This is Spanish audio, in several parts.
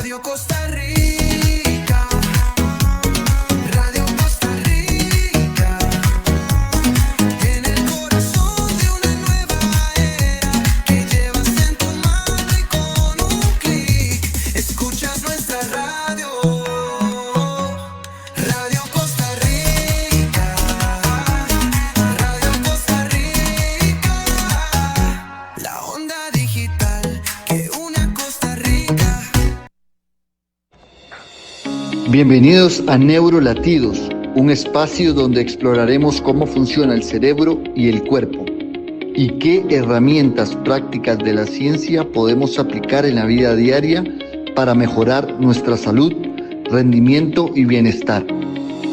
Radio Costa Rica, Radio Costa Rica, en el corazón de una nueva era que llevas en tu mano y con un clic escuchas nuestra radio. Radio Costa Rica, Radio Costa Rica, la onda digital que une a Costa Rica. Bienvenidos a Neurolatidos, un espacio donde exploraremos cómo funciona el cerebro y el cuerpo y qué herramientas prácticas de la ciencia podemos aplicar en la vida diaria para mejorar nuestra salud, rendimiento y bienestar.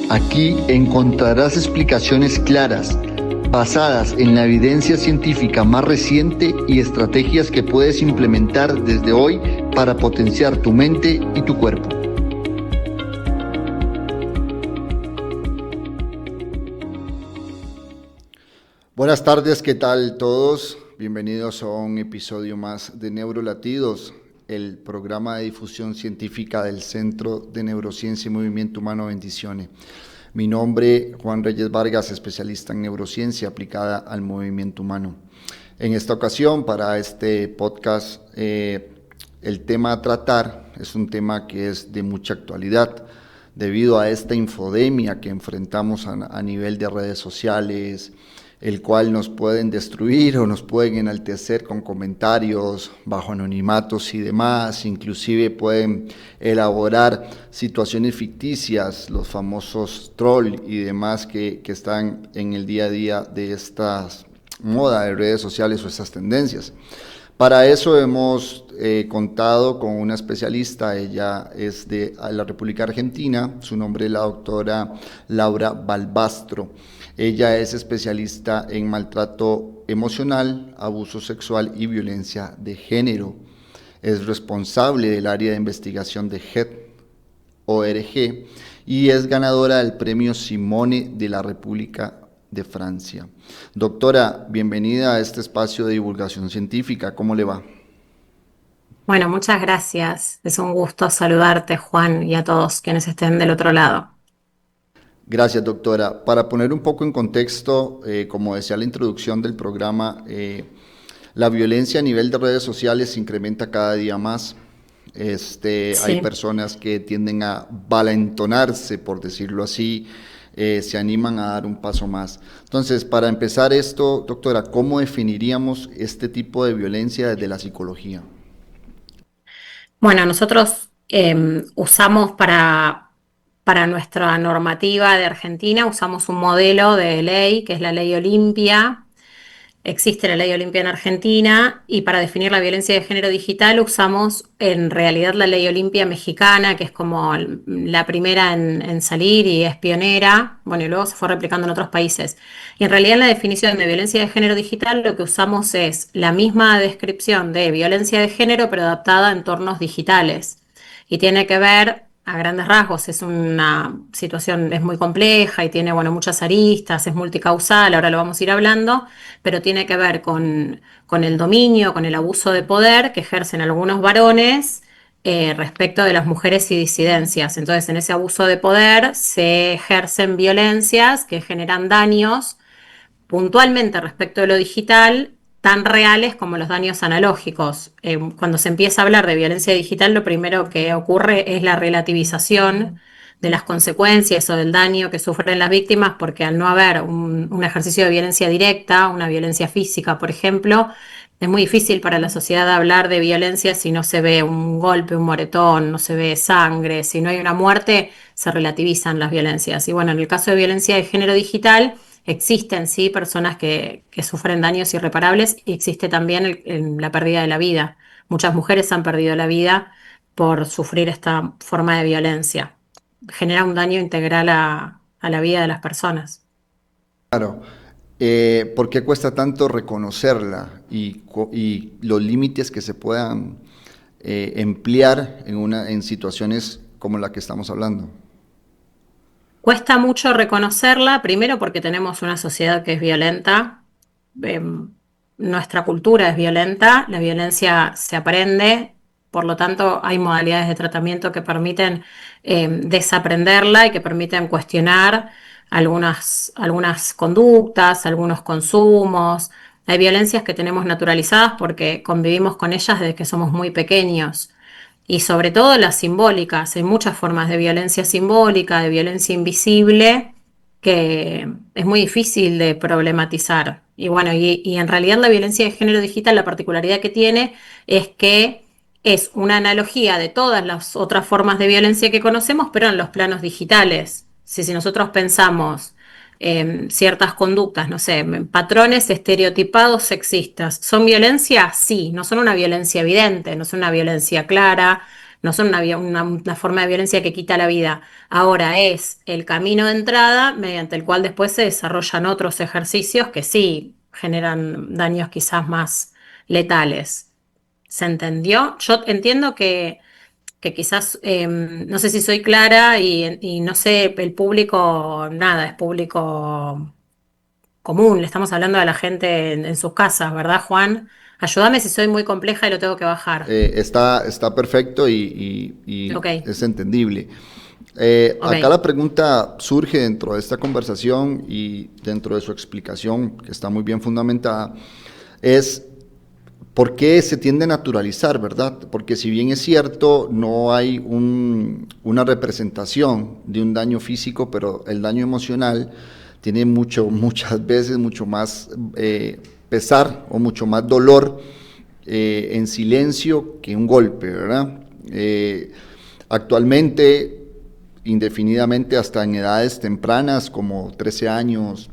Aquí encontrarás explicaciones claras, basadas en la evidencia científica más reciente y estrategias que puedes implementar desde hoy para potenciar tu mente y tu cuerpo. Buenas tardes, ¿qué tal todos? Bienvenidos a un episodio más de Neurolatidos, el programa de difusión científica del Centro de Neurociencia y Movimiento Humano Bendiciones. Mi nombre, Juan Reyes Vargas, especialista en neurociencia aplicada al movimiento humano. En esta ocasión, para este podcast, el tema a tratar es un tema que es de mucha actualidad, debido a esta infodemia que enfrentamos a nivel de redes sociales, el cual nos pueden destruir o nos pueden enaltecer con comentarios bajo anonimatos y demás, inclusive pueden elaborar situaciones ficticias, los famosos troll y demás que están en el día a día de estas moda de redes sociales o estas tendencias. Para eso hemos contado con una especialista, ella es de la República Argentina, su nombre es la doctora Laura Balbastro. Ella es especialista en maltrato emocional, abuso sexual y violencia de género. Es responsable del área de investigación de GET.org y es ganadora del premio Simone de la República de Francia. Doctora, bienvenida a este espacio de divulgación científica. ¿Cómo le va? Bueno, muchas gracias. Es un gusto saludarte, Juan, y a todos quienes estén del otro lado. Gracias, doctora. Para poner un poco en contexto, como decía la introducción del programa, la violencia a nivel de redes sociales se incrementa cada día más. Sí. Hay personas que tienden a valentonarse, por decirlo así, se animan a dar un paso más. Entonces, para empezar esto, doctora, ¿cómo definiríamos este tipo de violencia desde la psicología? Bueno, nosotros usamos para nuestra normativa de Argentina, usamos un modelo de ley, que es la Ley Olimpia. Existe la Ley Olimpia en Argentina y para definir la violencia de género digital usamos en realidad la Ley Olimpia mexicana, que es como la primera en salir y es pionera, bueno, y luego se fue replicando en otros países. Y en realidad en la definición de violencia de género digital lo que usamos es la misma descripción de violencia de género, pero adaptada a entornos digitales. Y tiene que ver, a grandes rasgos, es una situación, es muy compleja y tiene, bueno, muchas aristas, es multicausal, ahora lo vamos a ir hablando, pero tiene que ver con el dominio, con el abuso de poder que ejercen algunos varones respecto de las mujeres y disidencias. Entonces, en ese abuso de poder se ejercen violencias que generan daños puntualmente respecto de lo digital, tan reales como los daños analógicos. Cuando se empieza a hablar de violencia digital, lo primero que ocurre es la relativización de las consecuencias o del daño que sufren las víctimas, porque al no haber un ejercicio de violencia directa, una violencia física, por ejemplo, es muy difícil para la sociedad hablar de violencia si no se ve un golpe, un moretón, no se ve sangre, si no hay una muerte, se relativizan las violencias. Y bueno, en el caso de violencia de género digital, existen, sí, personas que sufren daños irreparables y existe también la pérdida de la vida. Muchas mujeres han perdido la vida por sufrir esta forma de violencia. Genera un daño integral a la vida de las personas. Claro. ¿Por qué cuesta tanto reconocerla y los límites que se puedan emplear en situaciones como la que estamos hablando? Cuesta mucho reconocerla, primero porque tenemos una sociedad que es violenta, nuestra cultura es violenta, la violencia se aprende, Por lo tanto, hay modalidades de tratamiento que permiten desaprenderla y que permiten cuestionar algunas conductas, algunos consumos. Hay violencias que tenemos naturalizadas porque convivimos con ellas desde que somos muy pequeños. Y sobre todo las simbólicas. Hay muchas formas de violencia simbólica, de violencia invisible, que es muy difícil de problematizar. Y bueno, y en realidad la violencia de género digital, la particularidad que tiene es que es una analogía de todas las otras formas de violencia que conocemos, pero en los planos digitales. Si nosotros pensamos ciertas conductas, no sé, patrones estereotipados sexistas, ¿son violencia? Sí, no son una violencia evidente, no son una violencia clara, no son una forma de violencia que quita la vida. Ahora es el camino de entrada mediante el cual después se desarrollan otros ejercicios que sí generan daños quizás más letales. ¿Se entendió? Yo entiendo que quizás, no sé si soy clara y no sé, el público, nada, es público común, le estamos hablando a la gente en sus casas, ¿verdad, Juan? Ayúdame si soy muy compleja y lo tengo que bajar. Está perfecto y Ok, es entendible. Acá ok. la pregunta surge dentro de esta conversación y dentro de su explicación, que está muy bien fundamentada, es por qué se tiende a naturalizar, ¿verdad? Porque si bien es cierto, no hay una representación de un daño físico, pero el daño emocional tiene muchas veces mucho más pesar o mucho más dolor en silencio que un golpe, ¿verdad? Actualmente, indefinidamente, hasta en edades tempranas, como 13 años,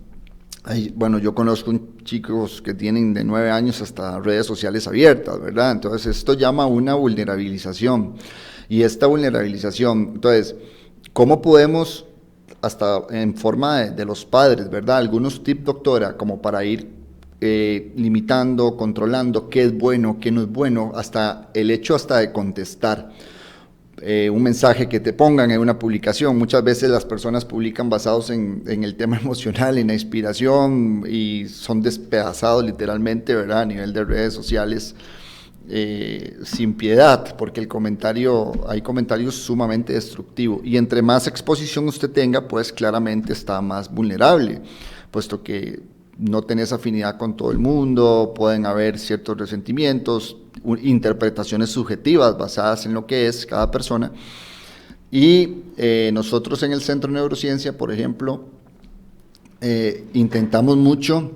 bueno, yo conozco chicos que tienen de 9 años hasta redes sociales abiertas, ¿verdad? Entonces, esto llama a una vulnerabilización. Y esta vulnerabilización, entonces, ¿cómo podemos, hasta en forma de los padres, ¿verdad? Algunos tips, doctora, como para ir limitando, controlando qué es bueno, qué no es bueno, hasta el hecho hasta de contestar un mensaje que te pongan en una publicación. Muchas veces las personas publican basados en el tema emocional, en la inspiración y son despedazados literalmente, ¿verdad? A nivel de redes sociales, sin piedad, porque hay comentarios sumamente destructivos. Y entre más exposición usted tenga, pues claramente está más vulnerable, puesto que no tenés afinidad con todo el mundo, pueden haber ciertos resentimientos, interpretaciones subjetivas basadas en lo que es cada persona. Y nosotros en el Centro de Neurociencia, por ejemplo, intentamos mucho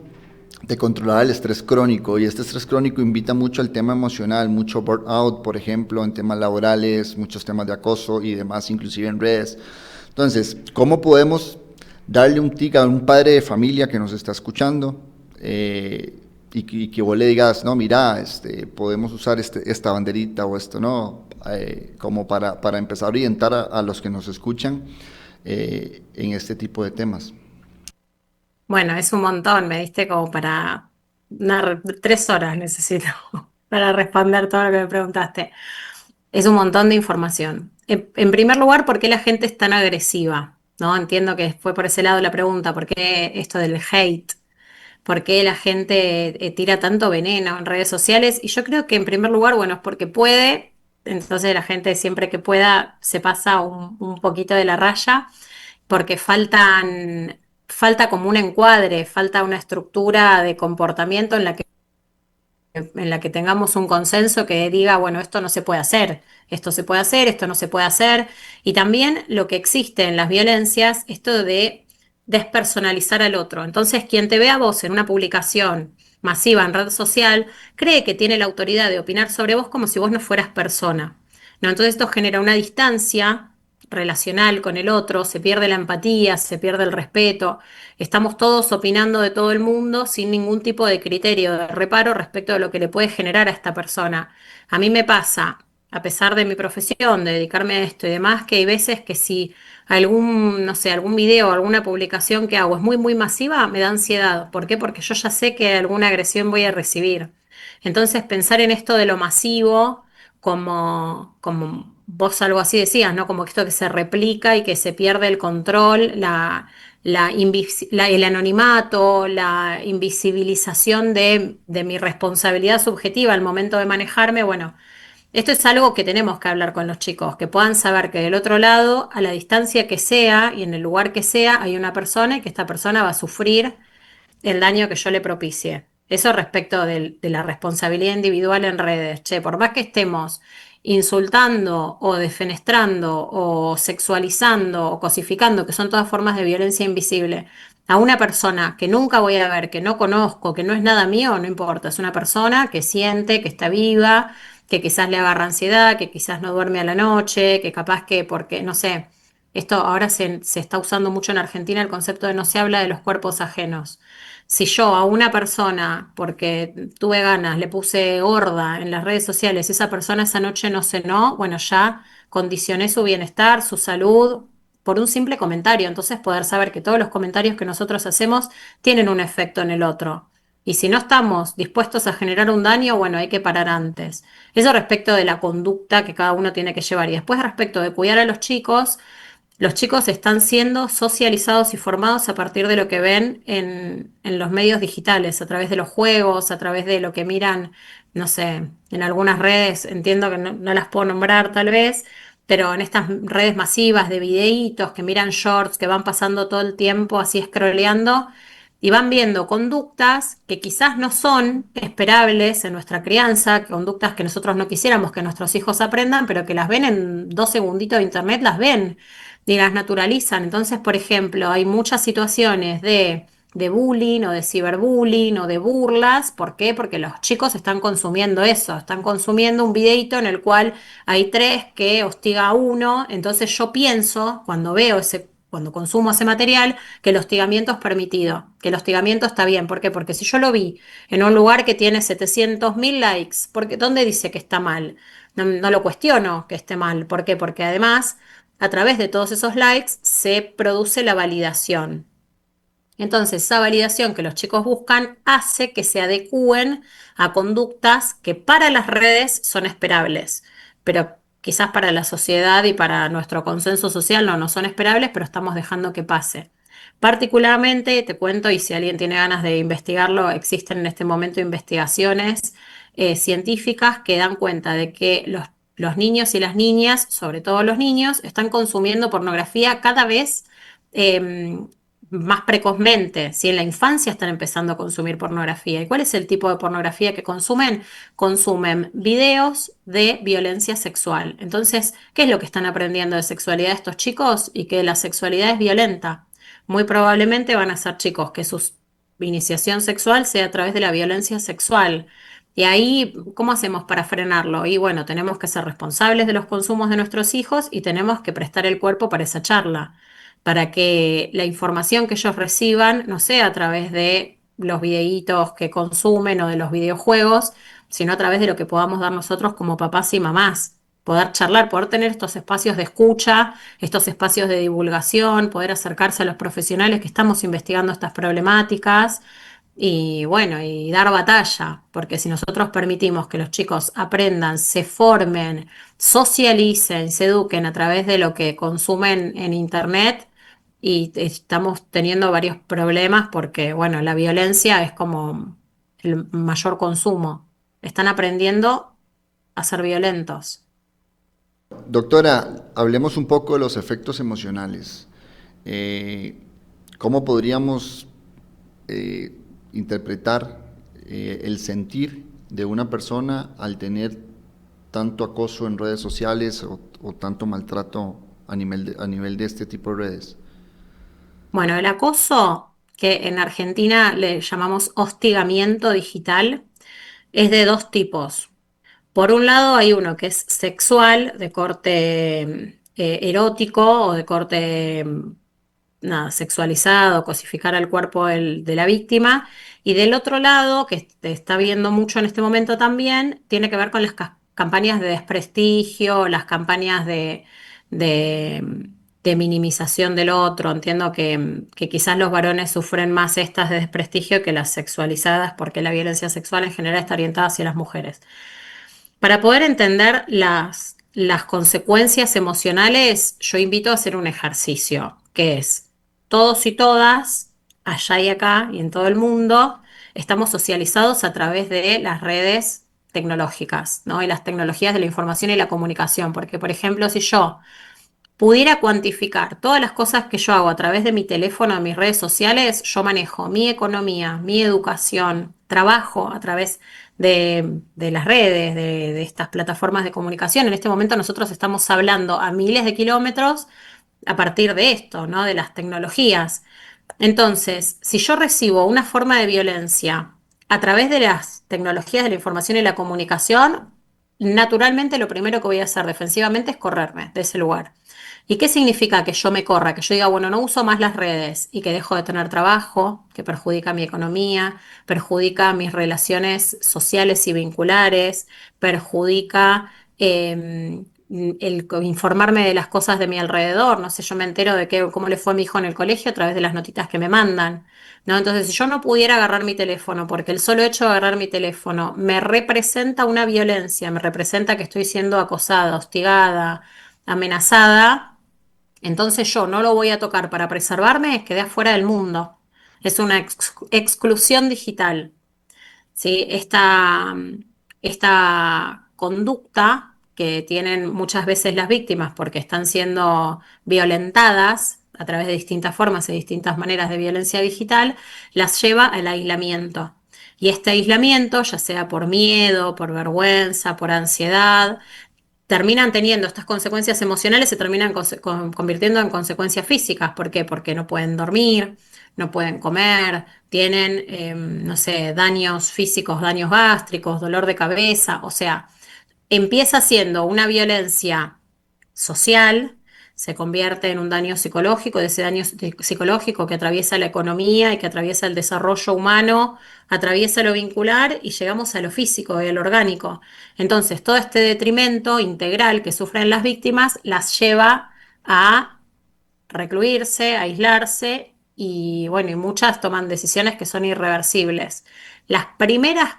de controlar el estrés crónico, y este estrés crónico invita mucho al tema emocional, mucho burnout, por ejemplo, en temas laborales, muchos temas de acoso y demás, inclusive en redes. Entonces, ¿cómo podemos darle un tic a un padre de familia que nos está escuchando y que vos le digas, no, mira, podemos usar esta banderita o esto, no, como para empezar a orientar a los que nos escuchan en este tipo de temas? Bueno, es un montón, me diste como para 3 horas necesito para responder todo lo que me preguntaste. Es un montón de información. En primer lugar, ¿por qué la gente es tan agresiva? ¿No? Entiendo que fue por ese lado la pregunta, ¿por qué esto del hate? ¿Por qué la gente tira tanto veneno en redes sociales? Y yo creo que en primer lugar, bueno, es porque puede, entonces la gente siempre que pueda se pasa un poquito de la raya, porque falta como un encuadre, falta una estructura de comportamiento en la que tengamos un consenso que diga, bueno, esto no se puede hacer, esto se puede hacer, esto no se puede hacer. Y también lo que existe en las violencias, esto de despersonalizar al otro. Entonces, quien te ve a vos en una publicación masiva en red social, cree que tiene la autoridad de opinar sobre vos como si vos no fueras persona. ¿No? Entonces esto genera una distancia relacional con el otro, se pierde la empatía, se pierde el respeto. Estamos todos opinando de todo el mundo sin ningún tipo de criterio de reparo respecto de lo que le puede generar a esta persona. A mí me pasa, a pesar de mi profesión, de dedicarme a esto y demás, que hay veces que si no sé, algún video, alguna publicación que hago es muy, muy masiva, me da ansiedad. ¿Por qué? Porque yo ya sé que alguna agresión voy a recibir. Entonces, pensar en esto de lo masivo, como vos algo así decías, ¿no? Como esto que se replica y que se pierde el control, el anonimato, la invisibilización de mi responsabilidad subjetiva al momento de manejarme, bueno, Esto es algo que tenemos que hablar con los chicos, que puedan saber que del otro lado, a la distancia que sea y en el lugar que sea, hay una persona y que esta persona va a sufrir el daño que yo le propicie. Eso respecto de la responsabilidad individual en redes. Che, por más que estemos insultando o defenestrando o sexualizando o cosificando, que son todas formas de violencia invisible, a una persona que nunca voy a ver, que no conozco, que no es nada mío, no importa, es una persona que siente, que está viva, que quizás le agarra ansiedad, que quizás no duerme a la noche, que capaz que porque, no sé, esto ahora se está usando mucho en Argentina el concepto de no se habla de los cuerpos ajenos. Si yo a una persona, porque tuve ganas, le puse gorda en las redes sociales, y esa persona esa noche no cenó, bueno, ya condicioné su bienestar, su salud, por un simple comentario. Entonces poder saber que todos los comentarios que nosotros hacemos tienen un efecto en el otro. Y si no estamos dispuestos a generar un daño, bueno, hay que parar antes. Eso respecto de la conducta que cada uno tiene que llevar. Y después respecto de cuidar a los chicos están siendo socializados y formados a partir de lo que ven en los medios digitales, a través de los juegos, a través de lo que miran, no sé, en algunas redes, entiendo que no las puedo nombrar tal vez, pero en estas redes masivas de videitos que miran shorts, que van pasando todo el tiempo así scrolleando y van viendo conductas que quizás no son esperables en nuestra crianza, conductas que nosotros no quisiéramos que nuestros hijos aprendan, pero que las ven en 2 segunditos de internet, las ven y las naturalizan. Entonces, por ejemplo, hay muchas situaciones de bullying o de ciberbullying o de burlas. ¿Por qué? Porque los chicos están consumiendo eso, están consumiendo un videíto en el cual hay tres que hostiga a uno. Entonces yo pienso, cuando consumo ese material, que el hostigamiento es permitido, que el hostigamiento está bien. ¿Por qué? Porque si yo lo vi en un lugar que tiene 700.000 likes, ¿dónde dice que está mal? No lo cuestiono que esté mal. ¿Por qué? Porque además a través de todos esos likes se produce la validación. Entonces, esa validación que los chicos buscan hace que se adecúen a conductas que para las redes son esperables, pero quizás para la sociedad y para nuestro consenso social no son esperables, pero estamos dejando que pase. Particularmente, te cuento, y si alguien tiene ganas de investigarlo, existen en este momento investigaciones científicas que dan cuenta de que los niños y las niñas, sobre todo los niños, están consumiendo pornografía cada vez eh, más precozmente. Si en la infancia están empezando a consumir pornografía. ¿Y cuál es el tipo de pornografía que consumen? Consumen videos de violencia sexual. Entonces, ¿qué es lo que están aprendiendo de sexualidad estos chicos? Y que la sexualidad es violenta. Muy probablemente van a ser chicos que su iniciación sexual sea a través de la violencia sexual. Y ahí, ¿cómo hacemos para frenarlo? Y bueno, tenemos que ser responsables de los consumos de nuestros hijos y tenemos que prestar el cuerpo para esa charla, para que la información que ellos reciban no sea a través de los videitos que consumen o de los videojuegos, sino a través de lo que podamos dar nosotros como papás y mamás. Poder charlar, poder tener estos espacios de escucha, estos espacios de divulgación, poder acercarse a los profesionales que estamos investigando estas problemáticas y bueno, y dar batalla, porque si nosotros permitimos que los chicos aprendan, se formen, socialicen, se eduquen a través de lo que consumen en Internet, y estamos teniendo varios problemas porque, bueno, la violencia es como el mayor consumo. Están aprendiendo a ser violentos. Doctora, hablemos un poco de los efectos emocionales. Eh, ¿Cómo podríamos eh, interpretar el sentir de una persona al tener tanto acoso en redes sociales o tanto maltrato a nivel de este tipo de redes? Bueno, el acoso, que en Argentina le llamamos hostigamiento digital, es de dos tipos. Por un lado hay uno que es sexual, de corte erótico o de corte nada, sexualizado, cosificar al cuerpo de la víctima. Y del otro lado, que se está viendo mucho en este momento también, tiene que ver con las campañas de desprestigio, las campañas de, de minimización del otro. Entiendo que quizás los varones sufren más estas de desprestigio que las sexualizadas, porque la violencia sexual en general está orientada hacia las mujeres. Para poder entender las consecuencias emocionales, yo invito a hacer un ejercicio, que es todos y todas, allá y acá y en todo el mundo, estamos socializados a través de las redes tecnológicas, ¿no? Y las tecnologías de la información y la comunicación, porque, por ejemplo, si yo pudiera cuantificar todas las cosas que yo hago a través de mi teléfono, de mis redes sociales, yo manejo mi economía, mi educación, trabajo a través de las redes, de estas plataformas de comunicación. En este momento nosotros estamos hablando a miles de kilómetros a partir de esto, ¿no? De las tecnologías. Entonces, si yo recibo una forma de violencia a través de las tecnologías de la información y la comunicación, naturalmente lo primero que voy a hacer defensivamente es correrme de ese lugar. ¿Y qué significa que yo me corra? Que yo diga, bueno, no uso más las redes y que dejo de tener trabajo, que perjudica mi economía, perjudica mis relaciones sociales y vinculares, perjudica el informarme de las cosas de mi alrededor. No sé, yo me entero de cómo le fue a mi hijo en el colegio a través de las notitas que me mandan, ¿no? Entonces, si yo no pudiera agarrar mi teléfono, porque el solo hecho de agarrar mi teléfono me representa una violencia, me representa que estoy siendo acosada, hostigada, amenazada, entonces yo no lo voy a tocar para preservarme, quedé afuera del mundo. Es una exclusión digital. ¿Sí? Esta conducta que tienen muchas veces las víctimas porque están siendo violentadas a través de distintas formas y distintas maneras de violencia digital, las lleva al aislamiento. Y este aislamiento, ya sea por miedo, por vergüenza, por ansiedad, terminan teniendo estas consecuencias emocionales, se terminan convirtiendo en consecuencias físicas. ¿Por qué? Porque no pueden dormir, no pueden comer, tienen, no sé, daños físicos, daños gástricos, dolor de cabeza. O sea, empieza siendo una violencia social, se convierte en un daño psicológico, de ese daño psicológico que atraviesa la economía y que atraviesa el desarrollo humano, atraviesa lo vincular y llegamos a lo físico y a lo orgánico. Entonces, todo este detrimento integral que sufren las víctimas las lleva a recluirse, a aislarse y bueno, y muchas toman decisiones que son irreversibles. Las primeras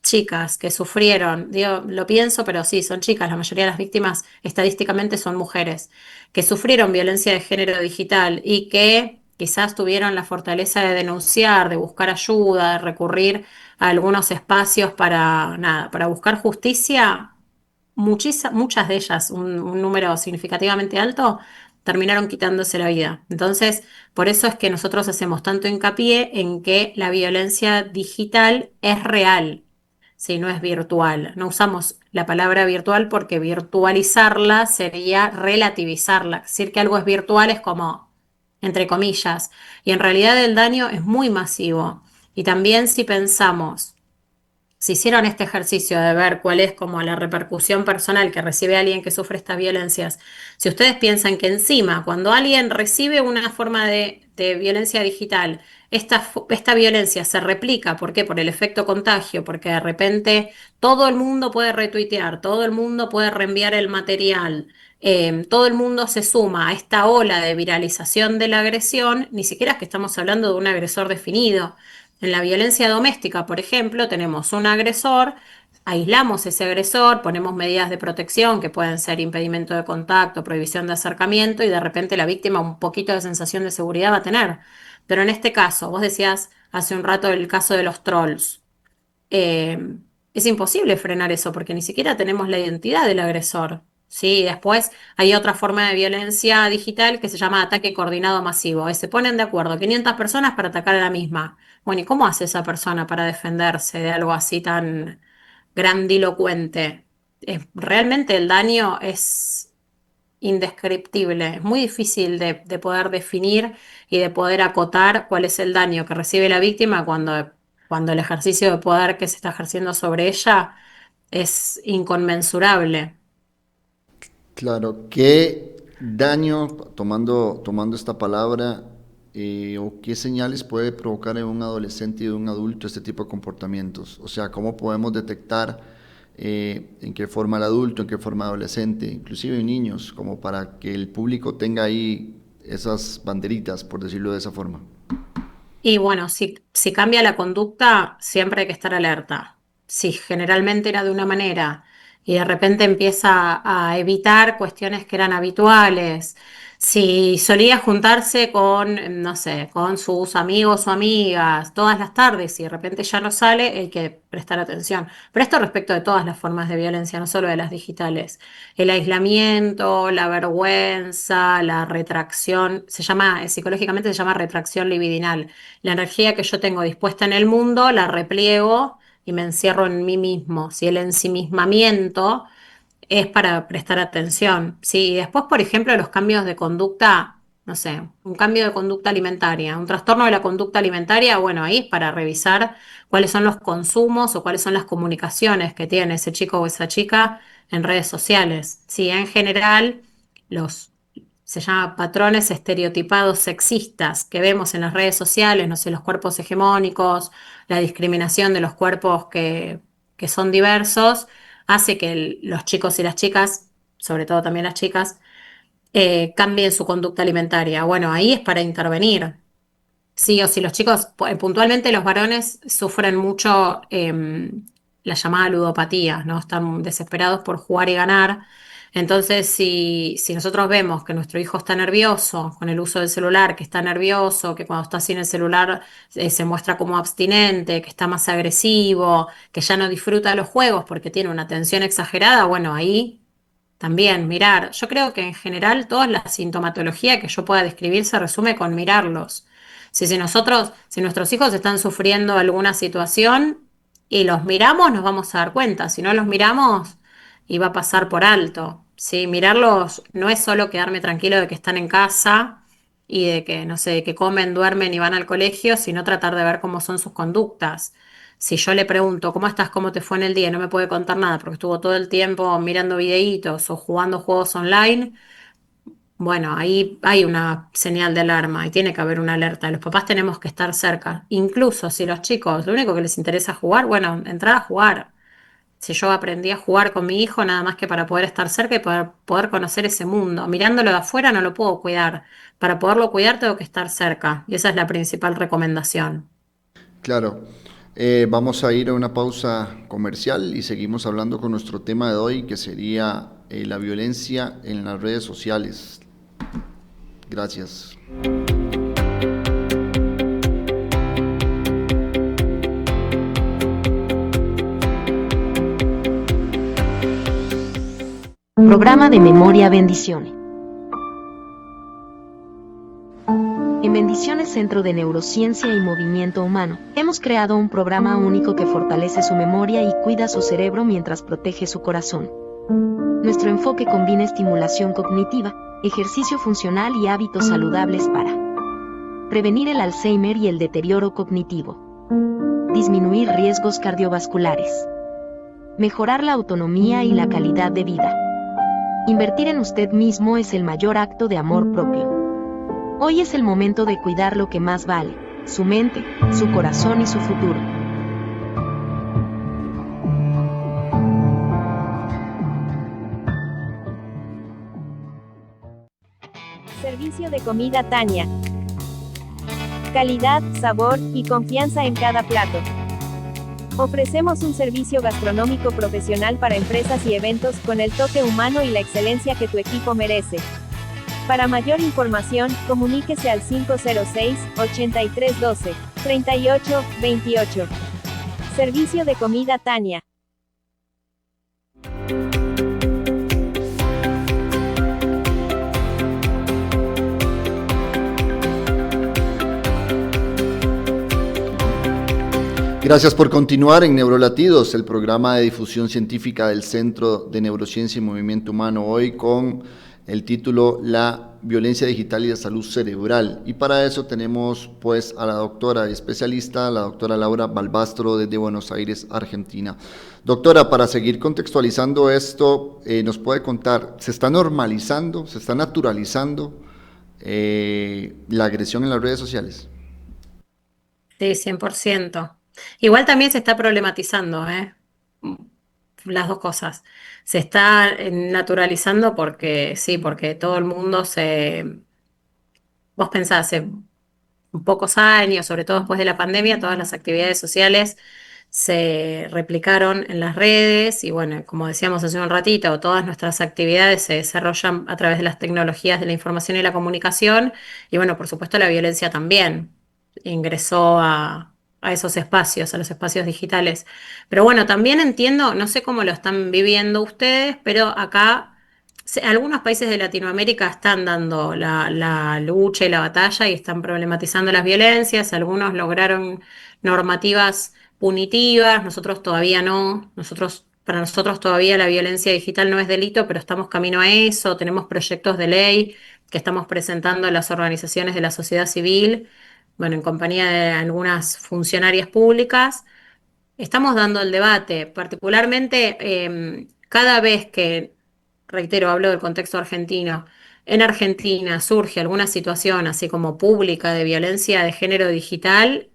chicas que sufrieron, digo, lo pienso, pero sí, son chicas, la mayoría de las víctimas estadísticamente son mujeres, que sufrieron violencia de género digital y que quizás tuvieron la fortaleza de denunciar, de buscar ayuda, de recurrir a algunos espacios para nada, para buscar justicia, muchas de ellas, un número significativamente alto, terminaron quitándose la vida. Entonces, por eso es que nosotros hacemos tanto hincapié en que la violencia digital es real, si no es virtual. No usamos la palabra virtual porque virtualizarla sería relativizarla. Decir que algo es virtual es como, entre comillas, y en realidad el daño es muy masivo. Y también si pensamos si hicieron este ejercicio de ver cuál es como la repercusión personal que recibe alguien que sufre estas violencias, si ustedes piensan que encima, cuando alguien recibe una forma de violencia digital, esta violencia se replica, ¿por qué? Por el efecto contagio, porque de repente todo el mundo puede retuitear, todo el mundo puede reenviar el material, todo el mundo se suma a esta ola de viralización de la agresión, ni siquiera es que estamos hablando de un agresor definido. En la violencia doméstica, por ejemplo, tenemos un agresor, aislamos ese agresor, ponemos medidas de protección que pueden ser impedimento de contacto, prohibición de acercamiento y de repente la víctima un poquito de sensación de seguridad va a tener. Pero en este caso, vos decías hace un rato el caso de los trolls. Eh, es imposible frenar eso porque ni siquiera tenemos la identidad del agresor. Sí, después hay otra forma de violencia digital que se llama ataque coordinado masivo. Se ponen de acuerdo 500 personas para atacar a la misma. Bueno, ¿y cómo hace esa persona para defenderse de algo así tan grandilocuente? Realmente el daño es indescriptible, es muy difícil de poder definir y de poder acotar cuál es el daño que recibe la víctima cuando el ejercicio de poder que se está ejerciendo sobre ella es inconmensurable. Claro, ¿qué daño, tomando esta palabra, o qué señales puede provocar en un adolescente y en un adulto este tipo de comportamientos? O sea, ¿cómo podemos detectar en qué forma el adulto, en qué forma el adolescente, inclusive en niños, como para que el público tenga ahí esas banderitas, por decirlo de esa forma? Y bueno, si cambia la conducta, siempre hay que estar alerta. Si generalmente era de una manera y de repente empieza a evitar cuestiones que eran habituales. Si solía juntarse con, no sé, con sus amigos o amigas todas las tardes y de repente ya no sale, hay que prestar atención. Pero esto respecto de todas las formas de violencia, no solo de las digitales. El aislamiento, la vergüenza, la retracción, psicológicamente se llama retracción libidinal. La energía que yo tengo dispuesta en el mundo la repliego y me encierro en mí mismo. Si el ensimismamiento es para prestar atención. Sí, y después, por ejemplo, los cambios de conducta, no sé, un cambio de conducta alimentaria, un trastorno de la conducta alimentaria, bueno, ahí es para revisar cuáles son los consumos o cuáles son las comunicaciones que tiene ese chico o esa chica en redes sociales. Sí, en general, los se llama patrones estereotipados sexistas que vemos en las redes sociales, no sé, los cuerpos hegemónicos, la discriminación de los cuerpos que son diversos, hace que los chicos y las chicas, sobre todo también las chicas, cambien su conducta alimentaria. Bueno, ahí es para intervenir. Sí, o si los chicos, puntualmente los varones sufren mucho la llamada ludopatía, ¿no? Están desesperados por jugar y ganar. Entonces, si nosotros vemos que nuestro hijo está nervioso con el uso del celular, que está nervioso, que cuando está sin el celular se muestra como abstinente, que está más agresivo, que ya no disfruta de los juegos porque tiene una tensión exagerada, bueno, ahí también mirar. Yo creo que en general toda la sintomatología que yo pueda describir se resume con mirarlos. Si nuestros hijos están sufriendo alguna situación y los miramos, nos vamos a dar cuenta. Si no los miramos, y va a pasar por alto. Sí, mirarlos no es solo quedarme tranquilo de que están en casa y de que, no sé, de que comen, duermen y van al colegio, sino tratar de ver cómo son sus conductas. Si yo le pregunto, ¿cómo estás? ¿Cómo te fue en el día? Y no me puede contar nada porque estuvo todo el tiempo mirando videitos o jugando juegos online. Bueno, ahí hay una señal de alarma y tiene que haber una alerta. Los papás tenemos que estar cerca. Incluso si los chicos, lo único que les interesa es jugar, bueno, entrar a jugar. Si yo aprendí a jugar con mi hijo nada más que para poder estar cerca y poder conocer ese mundo. Mirándolo de afuera no lo puedo cuidar. Para poderlo cuidar tengo que estar cerca. Y esa es la principal recomendación. Claro. Vamos a ir a una pausa comercial y seguimos hablando con nuestro tema de hoy, que sería la violencia en las redes sociales. Gracias. Programa de Memoria Bendiciones. En Bendiciones Centro de Neurociencia y Movimiento Humano, hemos creado un programa único que fortalece su memoria y cuida su cerebro mientras protege su corazón. Nuestro enfoque combina estimulación cognitiva, ejercicio funcional y hábitos saludables para prevenir el Alzheimer y el deterioro cognitivo, disminuir riesgos cardiovasculares, mejorar la autonomía y la calidad de vida. Invertir en usted mismo es el mayor acto de amor propio. Hoy es el momento de cuidar lo que más vale, su mente, su corazón y su futuro. Servicio de comida Tania. Calidad, sabor y confianza en cada plato. Ofrecemos un servicio gastronómico profesional para empresas y eventos con el toque humano y la excelencia que tu equipo merece. Para mayor información, comuníquese al 506-8312-3828. Servicio de comida Tania. Gracias por continuar en Neurolatidos, el programa de difusión científica del Centro de Neurociencia y Movimiento Humano, hoy con el título La violencia digital y la salud cerebral. Y para eso tenemos pues a la doctora y especialista, la doctora Laura Balbastro desde Buenos Aires, Argentina. Doctora, para seguir contextualizando esto, nos puede contar, ¿se está normalizando, se está naturalizando la agresión en las redes sociales? Sí, 100%. Igual también se está problematizando, ¿eh? Las dos cosas. Se está naturalizando porque, sí, porque todo el mundo vos pensás, hace pocos años, sobre todo después de la pandemia, todas las actividades sociales se replicaron en las redes y bueno, como decíamos hace un ratito, todas nuestras actividades se desarrollan a través de las tecnologías de la información y la comunicación y bueno, por supuesto la violencia también ingresó a esos espacios, a los espacios digitales. Pero bueno, también entiendo, no sé cómo lo están viviendo ustedes, pero acá algunos países de Latinoamérica están dando la lucha y la batalla y están problematizando las violencias, algunos lograron normativas punitivas, nosotros todavía no, para nosotros todavía la violencia digital no es delito, pero estamos camino a eso, tenemos proyectos de ley que estamos presentando a las organizaciones de la sociedad civil, bueno, en compañía de algunas funcionarias públicas. Estamos dando el debate, particularmente cada vez que, reitero, hablo del contexto argentino, en Argentina surge alguna situación así como pública de violencia de género digital,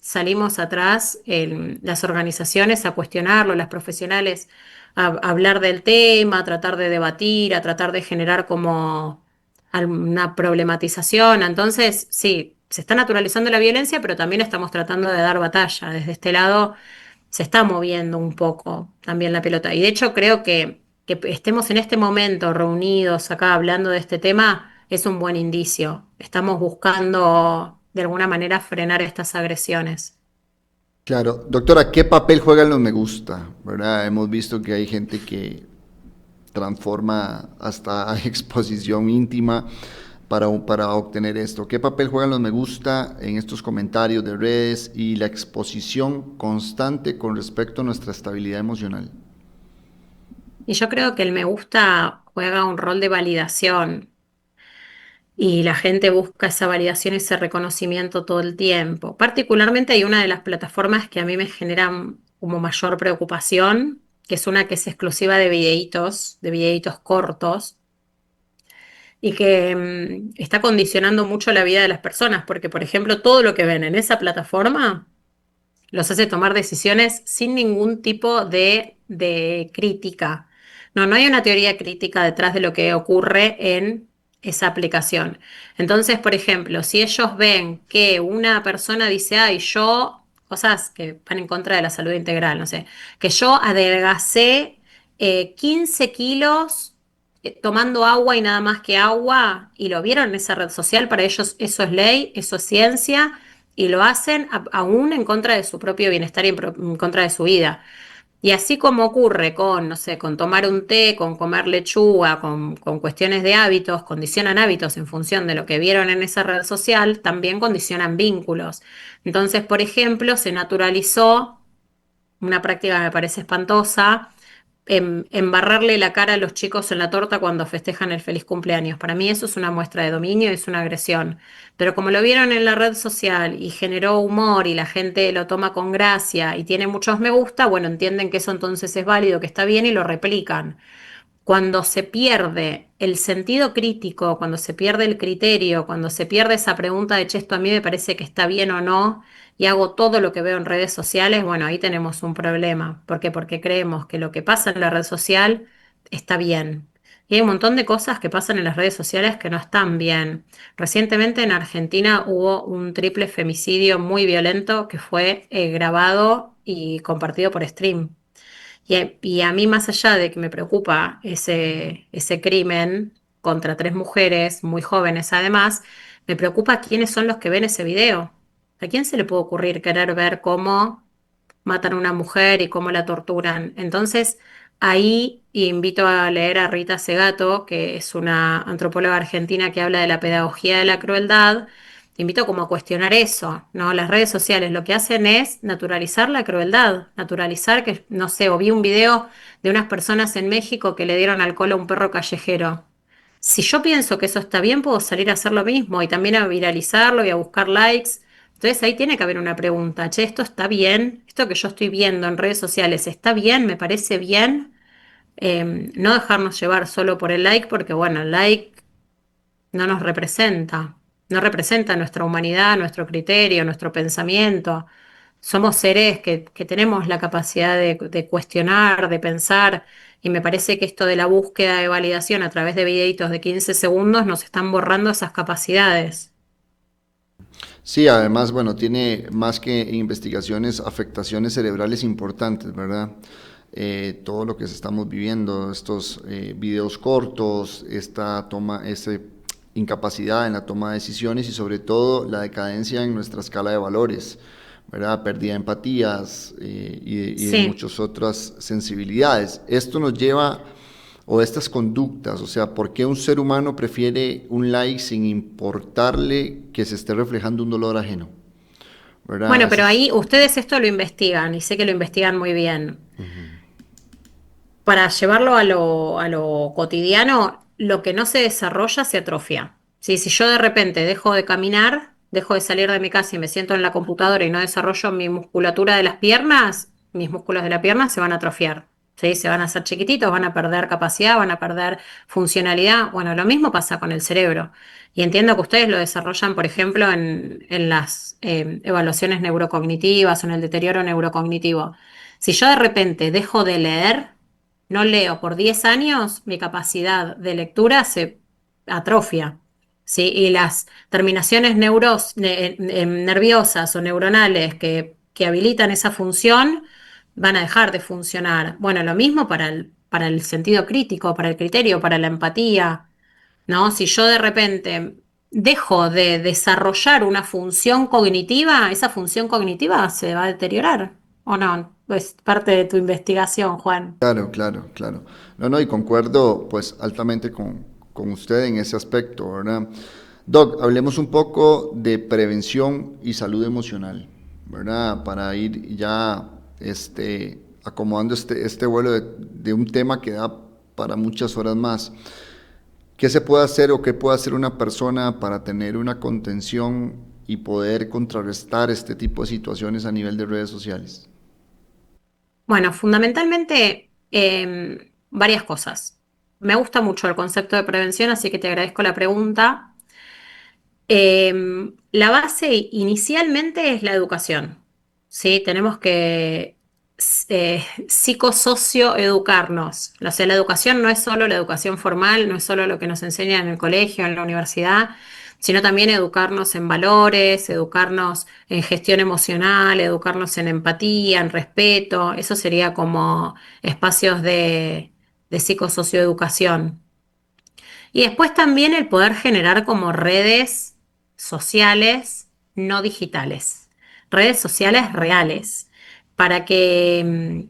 salimos atrás las organizaciones a cuestionarlo, las profesionales a hablar del tema, a tratar de debatir, a tratar de generar como una problematización. Entonces, sí, se está naturalizando la violencia, pero también estamos tratando de dar batalla. Desde este lado se está moviendo un poco también la pelota. Y de hecho creo que estemos en este momento reunidos acá hablando de este tema es un buen indicio. Estamos buscando de alguna manera frenar estas agresiones. Claro, doctora, ¿qué papel juegan los me gusta? ¿Verdad? Hemos visto que hay gente que transforma hasta exposición íntima para obtener esto. ¿Qué papel juegan los me gusta en estos comentarios de redes y la exposición constante con respecto a nuestra estabilidad emocional? Y yo creo que el me gusta juega un rol de validación y la gente busca esa validación y ese reconocimiento todo el tiempo. Particularmente hay una de las plataformas que a mí me generan como mayor preocupación, que es una que es exclusiva de videitos cortos, y que está condicionando mucho la vida de las personas, porque, por ejemplo, todo lo que ven en esa plataforma los hace tomar decisiones sin ningún tipo de crítica. No, no hay una teoría crítica detrás de lo que ocurre en esa aplicación. Entonces, por ejemplo, si ellos ven que una persona dice, ay, yo, cosas que van en contra de la salud integral, no sé, que yo adelgacé 15 kilos tomando agua y nada más que agua, y lo vieron en esa red social, para ellos eso es ley, eso es ciencia y lo hacen aún en contra de su propio bienestar y en contra de su vida. Y así como ocurre con, no sé, con tomar un té, con comer lechuga, con cuestiones de hábitos, condicionan hábitos en función de lo que vieron en esa red social, también condicionan vínculos. Entonces, por ejemplo, se naturalizó una práctica que me parece espantosa, embarrarle la cara a los chicos en la torta cuando festejan el feliz cumpleaños. Para mí eso es una muestra de dominio y es una agresión. Pero como lo vieron en la red social y generó humor y la gente lo toma con gracia y tiene muchos me gusta, bueno, entienden que eso entonces es válido, que está bien y lo replican. Cuando se pierde el sentido crítico, cuando se pierde el criterio, cuando se pierde esa pregunta de, che, esto a mí me parece que está bien o no, y hago todo lo que veo en redes sociales, bueno, ahí tenemos un problema. ¿Por qué? Porque creemos que lo que pasa en la red social está bien. Y hay un montón de cosas que pasan en las redes sociales que no están bien. Recientemente en Argentina hubo un triple femicidio muy violento que fue grabado y compartido por stream. Y a mí, más allá de que me preocupa ese crimen contra tres mujeres muy jóvenes, además, me preocupa quiénes son los que ven ese video. ¿A quién se le puede ocurrir querer ver cómo matan a una mujer y cómo la torturan? Entonces, ahí invito a leer a Rita Segato, que es una antropóloga argentina que habla de la pedagogía de la crueldad. Te invito como a cuestionar eso, ¿no? Las redes sociales lo que hacen es naturalizar la crueldad, naturalizar que, no sé, o vi un video de unas personas en México que le dieron alcohol a un perro callejero. Si yo pienso que eso está bien, puedo salir a hacer lo mismo y también a viralizarlo y a buscar likes. Entonces ahí tiene que haber una pregunta, che, ¿esto está bien? ¿Esto que yo estoy viendo en redes sociales está bien? ¿Me parece bien? No dejarnos llevar solo por el like, porque bueno, el like no nos representa, no representa nuestra humanidad, nuestro criterio, nuestro pensamiento. Somos seres que tenemos la capacidad de cuestionar, de pensar, y me parece que esto de la búsqueda de validación a través de videitos de 15 segundos nos están borrando esas capacidades. Sí, además, bueno, tiene más que investigaciones, afectaciones cerebrales importantes, ¿verdad? Todo lo que estamos viviendo, estos videos cortos, esta toma, esta incapacidad en la toma de decisiones y sobre todo la decadencia en nuestra escala de valores, ¿verdad? Pérdida de empatías y de Sí. muchas otras sensibilidades. Esto nos lleva, o estas conductas, o sea, ¿por qué un ser humano prefiere un like sin importarle que se esté reflejando un dolor ajeno? ¿Verdad? Bueno, pero ahí ustedes esto lo investigan y sé que lo investigan muy bien. Para llevarlo a lo cotidiano, lo que no se desarrolla se atrofia. ¿Sí? Si yo de repente dejo de caminar, dejo de salir de mi casa y me siento en la computadora y no desarrollo mi musculatura de las piernas, mis músculos de la pierna se van a atrofiar. ¿Sí? Se van a hacer chiquititos, van a perder capacidad, van a perder funcionalidad. Bueno, lo mismo pasa con el cerebro. Y entiendo que ustedes lo desarrollan, por ejemplo, en las evaluaciones neurocognitivas o en el deterioro neurocognitivo. Si yo de repente dejo de leer, no leo por 10 años, mi capacidad de lectura se atrofia, ¿sí? Y las terminaciones nerviosas o neuronales que habilitan esa función van a dejar de funcionar. Bueno, lo mismo para el sentido crítico, para el criterio, para la empatía, ¿no? Si yo de repente dejo de desarrollar una función cognitiva, esa función cognitiva se va a deteriorar, ¿o no? Es parte de tu investigación, Juan. Claro, claro, claro. No, no, y concuerdo pues altamente con usted en ese aspecto, ¿verdad? Doc, hablemos un poco de prevención y salud emocional, ¿verdad? Para ir ya acomodando este vuelo de un tema que da para muchas horas más. ¿Qué se puede hacer o qué puede hacer una persona para tener una contención y poder contrarrestar este tipo de situaciones a nivel de redes sociales? Bueno, fundamentalmente varias cosas. Me gusta mucho el concepto de prevención, así que te agradezco la pregunta. La base inicialmente es la educación, ¿sí? Tenemos que psicosocioeducarnos. O sea, la educación no es solo la educación formal, no es solo lo que nos enseñan en el colegio, en la universidad, sino también educarnos en valores, educarnos en gestión emocional, educarnos en empatía, en respeto. Eso sería como espacios de psicosocioeducación. Y después también el poder generar como redes sociales no digitales, redes sociales reales, para que,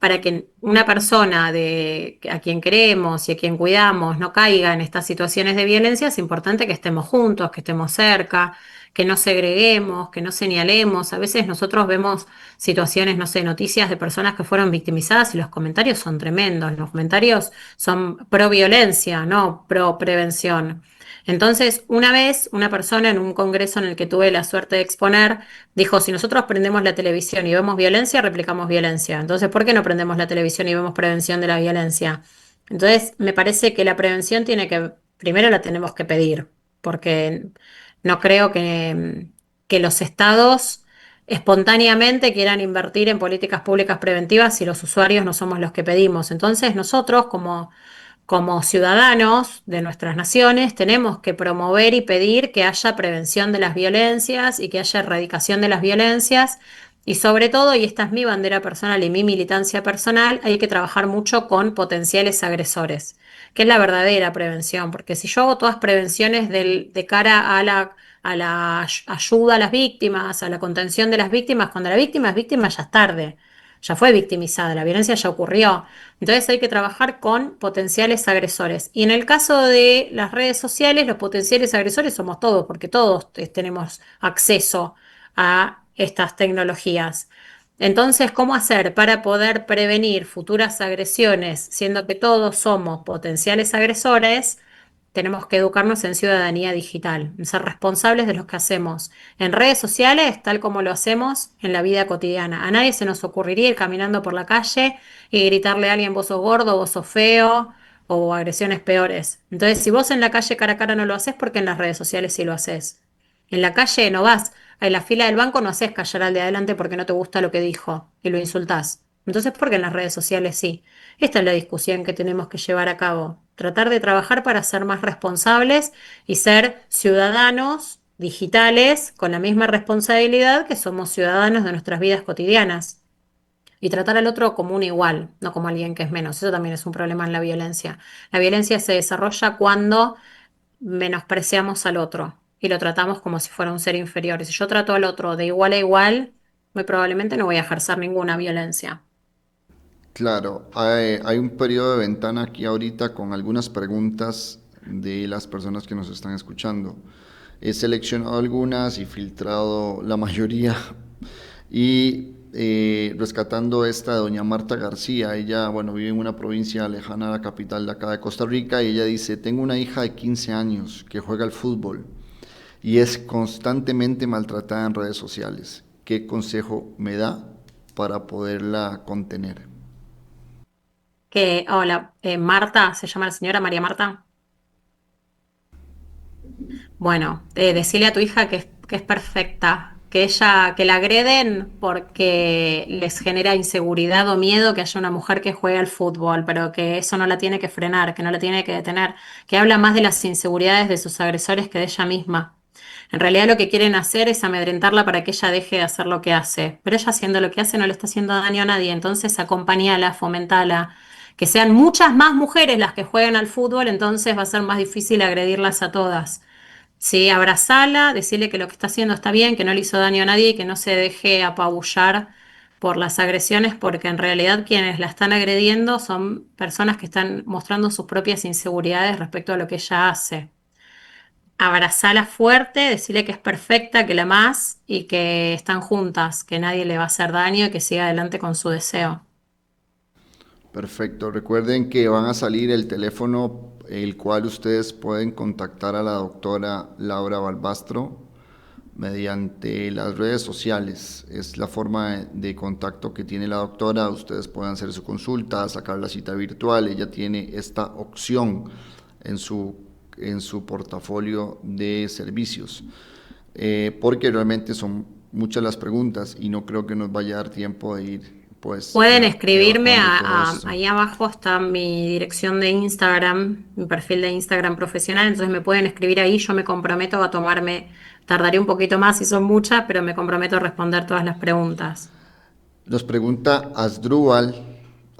para que una persona a quien queremos y a quien cuidamos no caiga en estas situaciones de violencia, es importante que estemos juntos, que estemos cerca, que no segreguemos, que no señalemos. A veces nosotros vemos situaciones, no sé, noticias de personas que fueron victimizadas y los comentarios son tremendos. Los comentarios son pro violencia, no pro prevención. Entonces, una vez, una persona en un congreso en el que tuve la suerte de exponer, dijo, si nosotros prendemos la televisión y vemos violencia, replicamos violencia. Entonces, ¿por qué no prendemos la televisión y vemos prevención de la violencia? Entonces, me parece que la prevención tiene que, primero la tenemos que pedir, porque no creo que los estados espontáneamente quieran invertir en políticas públicas preventivas si los usuarios no somos los que pedimos. Entonces, nosotros como ciudadanos de nuestras naciones, tenemos que promover y pedir que haya prevención de las violencias y que haya erradicación de las violencias. Y sobre todo, y esta es mi bandera personal y mi militancia personal, hay que trabajar mucho con potenciales agresores, que es la verdadera prevención, porque si yo hago todas prevenciones de cara a la ayuda a las víctimas, a la contención de las víctimas, cuando la víctima es víctima ya es tarde, ya fue victimizada, la violencia ya ocurrió. Entonces hay que trabajar con potenciales agresores. Y en el caso de las redes sociales, los potenciales agresores somos todos, porque todos tenemos acceso a estas tecnologías. Entonces, ¿cómo hacer para poder prevenir futuras agresiones, siendo que todos somos potenciales agresores? Tenemos que educarnos en ciudadanía digital, en ser responsables de lo que hacemos en redes sociales, tal como lo hacemos en la vida cotidiana. A nadie se nos ocurriría ir caminando por la calle y gritarle a alguien, vos sos gordo, vos sos feo, o agresiones peores. Entonces, si vos en la calle cara a cara no lo haces, porque en las redes sociales sí lo haces. En la calle no vas, en la fila del banco no haces callar al de adelante porque no te gusta lo que dijo y lo insultás. Entonces, ¿por qué en las redes sociales sí? Esta es la discusión que tenemos que llevar a cabo. Tratar de trabajar para ser más responsables y ser ciudadanos digitales con la misma responsabilidad que somos ciudadanos de nuestras vidas cotidianas. Y tratar al otro como un igual, no como alguien que es menos. Eso también es un problema en la violencia. La violencia se desarrolla cuando menospreciamos al otro y lo tratamos como si fuera un ser inferior. Y si yo trato al otro de igual a igual, muy probablemente no voy a ejercer ninguna violencia. Claro, hay un periodo de ventana aquí ahorita con algunas preguntas de las personas que nos están escuchando. He seleccionado algunas y filtrado la mayoría y rescatando esta de doña Marta García. Ella, bueno, vive en una provincia lejana a la capital de acá de Costa Rica y ella dice, tengo una hija de 15 años que juega al fútbol y es constantemente maltratada en redes sociales. ¿Qué consejo me da para poderla contener? Hola, Marta, ¿se llama la señora María Marta? Bueno, decirle a tu hija que es perfecta, que la agreden porque les genera inseguridad o miedo que haya una mujer que juegue al fútbol, pero que eso no la tiene que frenar, que no la tiene que detener, que habla más de las inseguridades de sus agresores que de ella misma. En realidad lo que quieren hacer es amedrentarla para que ella deje de hacer lo que hace, pero ella haciendo lo que hace no le está haciendo daño a nadie, entonces acompáñala, fomentala. Que sean muchas más mujeres las que jueguen al fútbol, entonces va a ser más difícil agredirlas a todas. Sí, abrazala, decirle que lo que está haciendo está bien, que no le hizo daño a nadie y que no se deje apabullar por las agresiones, porque en realidad quienes la están agrediendo son personas que están mostrando sus propias inseguridades respecto a lo que ella hace. Abrazala fuerte, decirle que es perfecta, que la amás y que están juntas, que nadie le va a hacer daño y que siga adelante con su deseo. Perfecto. Recuerden que van a salir el teléfono el cual ustedes pueden contactar a la doctora Laura Balbastro mediante las redes sociales. Es la forma de contacto que tiene la doctora. Ustedes pueden hacer su consulta, sacar la cita virtual. Ella tiene esta opción en su portafolio de servicios, porque realmente son muchas las preguntas y no creo que nos vaya a dar tiempo de ir pues Pueden escribirme, evacuando todo esto. ahí abajo está mi dirección de Instagram, mi perfil de Instagram profesional, entonces me pueden escribir ahí, yo me comprometo a tomarme, tardaré un poquito más si son muchas, pero me comprometo a responder todas las preguntas. Nos pregunta Asdrúbal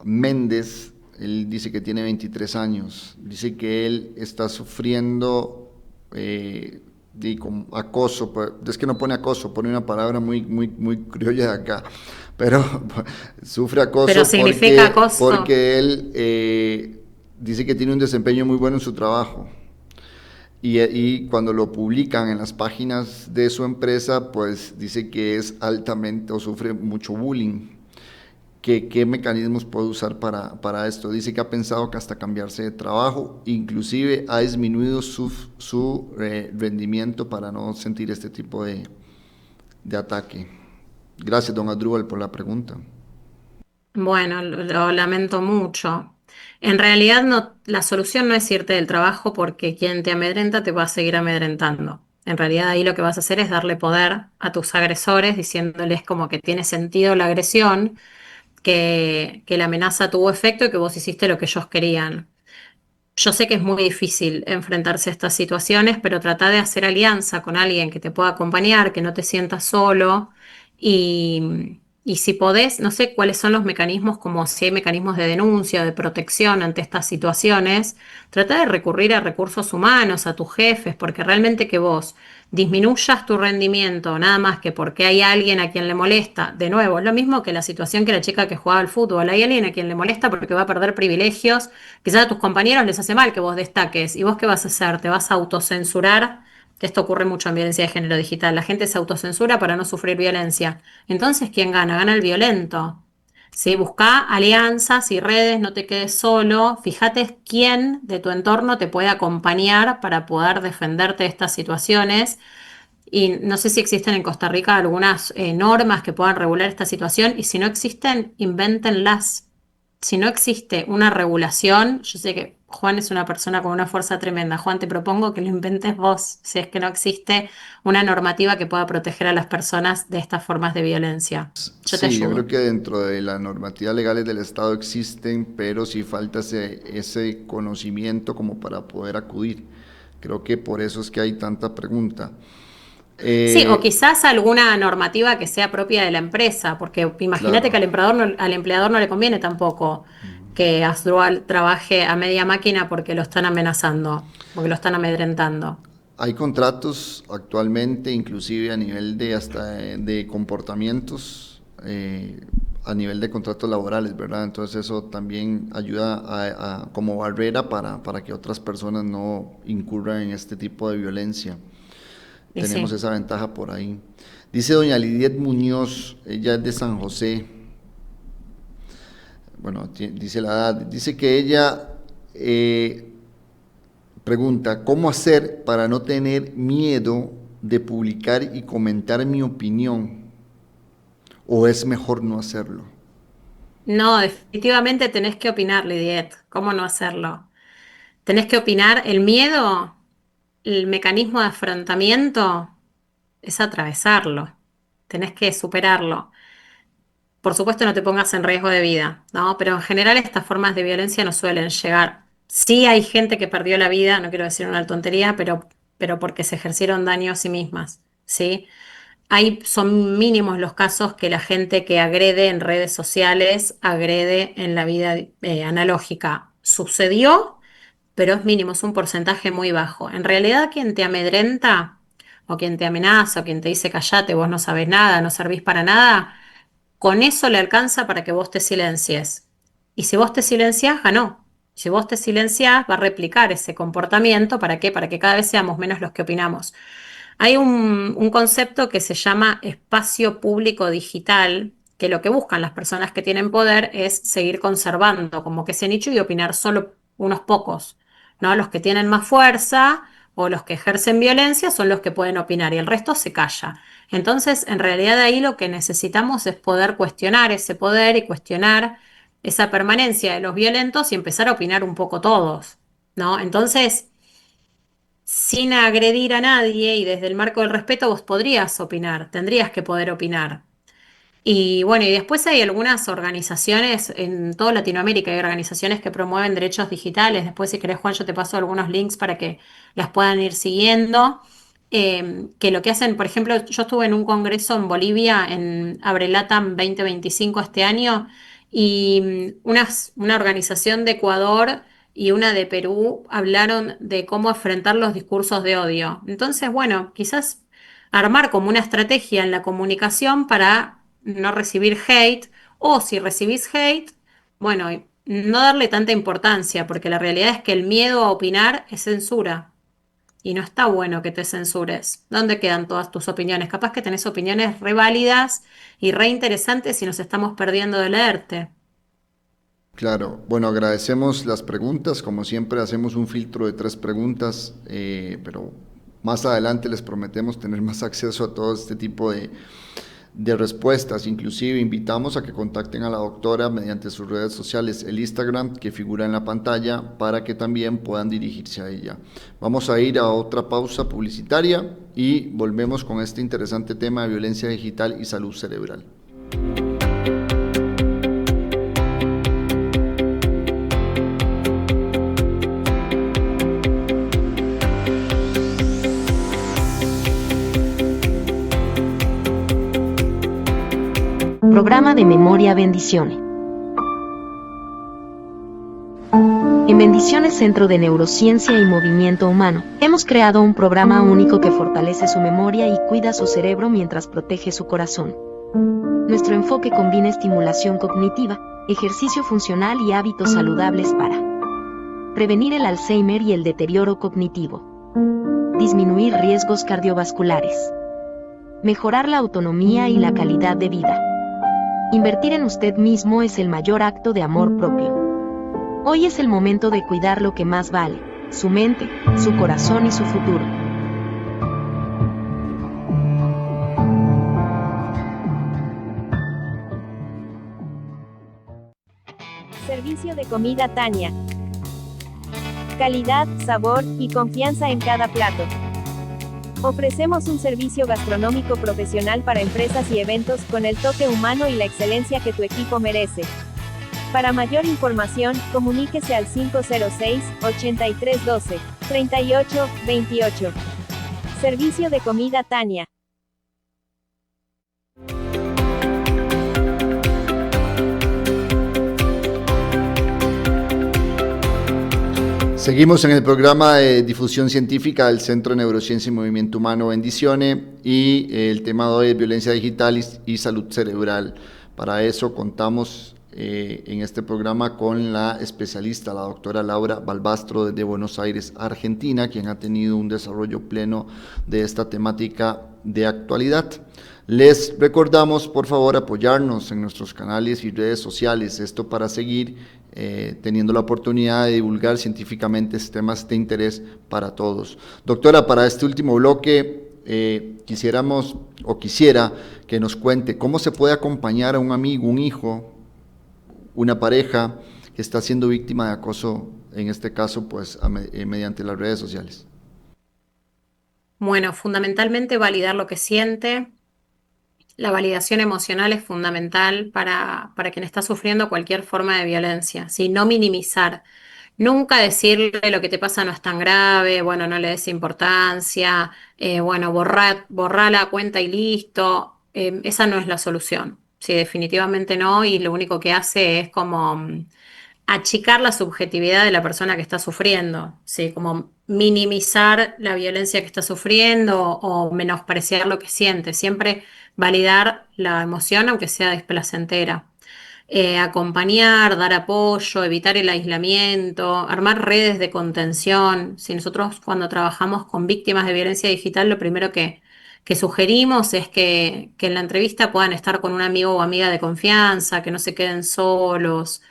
Méndez, él dice que tiene 23 años, dice que él está sufriendo acoso, es que no pone acoso, pone una palabra muy criolla de acá, pero sufre Pero acoso significa acoso. porque él dice que tiene un desempeño muy bueno en su trabajo. Y cuando lo publican en las páginas de su empresa, pues dice que es altamente o sufre mucho bullying. ¿Qué mecanismos puede usar para esto? Dice que ha pensado que hasta cambiarse de trabajo, inclusive ha disminuido su rendimiento para no sentir este tipo de ataque. Gracias, don Adrúbal, por la pregunta. Bueno, lo lamento mucho. En realidad no, la solución no es irte del trabajo porque quien te amedrenta te va a seguir amedrentando. En realidad ahí lo que vas a hacer es darle poder a tus agresores diciéndoles como que tiene sentido la agresión, que la amenaza tuvo efecto y que vos hiciste lo que ellos querían. Yo sé que es muy difícil enfrentarse a estas situaciones, pero trata de hacer alianza con alguien que te pueda acompañar, que no te sientas solo y si podés, no sé cuáles son los mecanismos, como si hay mecanismos de denuncia, de protección ante estas situaciones, trata de recurrir a recursos humanos, a tus jefes, porque realmente que vos disminuyas tu rendimiento, nada más que porque hay alguien a quien le molesta. De nuevo, es lo mismo que la situación que la chica que jugaba al fútbol. Hay alguien a quien le molesta porque va a perder privilegios. Quizás a tus compañeros les hace mal que vos destaques. ¿Y vos qué vas a hacer? ¿Te vas a autocensurar? Esto ocurre mucho en violencia de género digital. La gente se autocensura para no sufrir violencia. Entonces, ¿quién gana? Gana el violento. Sí, busca alianzas y redes, no te quedes solo. Fíjate quién de tu entorno te puede acompañar para poder defenderte de estas situaciones. Y no sé si existen en Costa Rica algunas normas que puedan regular esta situación y si no existen, invéntenlas. Si no existe una regulación, yo sé que Juan es una persona con una fuerza tremenda. Juan, te propongo que lo inventes vos, si es que no existe una normativa que pueda proteger a las personas de estas formas de violencia. Yo te Sí, yo creo ayudo. que dentro de las normativas legales del Estado existen, pero sí falta ese conocimiento como para poder acudir. Creo que por eso es que hay tanta pregunta. Sí, o Eh, quizás alguna normativa que sea propia de la empresa, porque imagínate que claro. al empleador no le conviene tampoco que Asdrúbal trabaje a media máquina porque lo están amenazando, porque lo están amedrentando. Hay contratos actualmente, inclusive a nivel de hasta de comportamientos, a nivel de contratos laborales, ¿verdad? Entonces eso también ayuda como barrera para que otras personas no incurran en este tipo de violencia. Y Tenemos sí. esa ventaja por ahí. Dice doña Lidiet Muñoz, ella es de San José, bueno, dice la edad, dice que ella pregunta, ¿cómo hacer para no tener miedo de publicar y comentar mi opinión? ¿O es mejor no hacerlo? No, definitivamente tenés que opinar, Lidiet. ¿Cómo no hacerlo? Tenés que opinar. El miedo, el mecanismo de afrontamiento es atravesarlo. Tenés que superarlo. Por supuesto, no te pongas en riesgo de vida, ¿no? Pero en general estas formas de violencia no suelen llegar. Sí hay gente que perdió la vida, no quiero decir una tontería, pero porque se ejercieron daño a sí mismas, ¿sí? Son mínimos los casos que la gente que agrede en redes sociales agrede en la vida analógica. Sucedió, pero es mínimo, es un porcentaje muy bajo. En realidad, quien te amedrenta o quien te amenaza o quien te dice callate, vos no sabés nada, no servís para nada, con eso le alcanza para que vos te silencies. Y si vos te silenciás, ganó. Si vos te silenciás, va a replicar ese comportamiento. ¿Para qué? Para que cada vez seamos menos los que opinamos. Hay un concepto que se llama espacio público digital, que lo que buscan las personas que tienen poder es seguir conservando como que ese nicho y opinar solo unos pocos, ¿no? Los que tienen más fuerza o los que ejercen violencia son los que pueden opinar y el resto se calla. Entonces, en realidad ahí lo que necesitamos es poder cuestionar ese poder y cuestionar esa permanencia de los violentos y empezar a opinar un poco todos, ¿no? Entonces, sin agredir a nadie y desde el marco del respeto vos podrías opinar, tendrías que poder opinar. Y bueno, y después hay algunas organizaciones, en toda Latinoamérica hay organizaciones que promueven derechos digitales. Después, si querés, Juan, yo te paso algunos links para que las puedan ir siguiendo. Que lo que hacen, por ejemplo, yo estuve en un congreso en Bolivia, en Abrelatam 2025 este año, y una organización de Ecuador y una de Perú hablaron de cómo enfrentar los discursos de odio. Entonces, bueno, quizás armar como una estrategia en la comunicación para no recibir hate, o si recibís hate, bueno, no darle tanta importancia, porque la realidad es que el miedo a opinar es censura. Y no está bueno que te censures. ¿Dónde quedan todas tus opiniones? Capaz que tenés opiniones re válidas y re interesantes y nos estamos perdiendo de leerte. Claro, bueno, agradecemos las preguntas, como siempre hacemos un filtro de 3 preguntas, pero más adelante les prometemos tener más acceso a todo este tipo de respuestas. Inclusive invitamos a que contacten a la doctora mediante sus redes sociales, el Instagram que figura en la pantalla, para que también puedan dirigirse a ella. Vamos a ir a otra pausa publicitaria y volvemos con este interesante tema de violencia digital y salud cerebral. Programa de Memoria Bendiciones. En Bendiciones Centro de Neurociencia y Movimiento Humano, hemos creado un programa único que fortalece su memoria y cuida su cerebro mientras protege su corazón. Nuestro enfoque combina estimulación cognitiva, ejercicio funcional y hábitos saludables para prevenir el Alzheimer y el deterioro cognitivo, disminuir riesgos cardiovasculares, mejorar la autonomía y la calidad de vida. Invertir en usted mismo es el mayor acto de amor propio. Hoy es el momento de cuidar lo que más vale, su mente, su corazón y su futuro. Servicio de comida Tania. Calidad, sabor y confianza en cada plato. Ofrecemos un servicio gastronómico profesional para empresas y eventos con el toque humano y la excelencia que tu equipo merece. Para mayor información, comuníquese al 506-8312-3828. Servicio de comida Tania. Seguimos en el programa de difusión científica del Centro de Neurociencia y Movimiento Humano Bendiciones y el tema de hoy es violencia digital y salud cerebral. Para eso contamos en este programa con la especialista, la doctora Laura Balbastro desde Buenos Aires, Argentina, quien ha tenido un desarrollo pleno de esta temática de actualidad. Les recordamos, por favor, apoyarnos en nuestros canales y redes sociales, esto para seguir teniendo la oportunidad de divulgar científicamente temas de interés para todos. Doctora, para este último bloque, quisiera que nos cuente cómo se puede acompañar a un amigo, un hijo, una pareja que está siendo víctima de acoso, en este caso, pues, mediante las redes sociales. Bueno, fundamentalmente validar lo que siente. La validación emocional es fundamental para quien está sufriendo cualquier forma de violencia, ¿sí? No minimizar. Nunca decirle lo que te pasa no es tan grave, bueno, no le des importancia, bueno, borrá la cuenta y listo. Esa no es la solución. Sí, definitivamente no, y lo único que hace es como achicar la subjetividad de la persona que está sufriendo, ¿sí? Como minimizar la violencia que está sufriendo o menospreciar lo que siente. Siempre validar la emoción, aunque sea displacentera. Acompañar, dar apoyo, evitar el aislamiento, armar redes de contención. Si nosotros cuando trabajamos con víctimas de violencia digital, lo primero que sugerimos es que en la entrevista puedan estar con un amigo o amiga de confianza, que no se queden solos,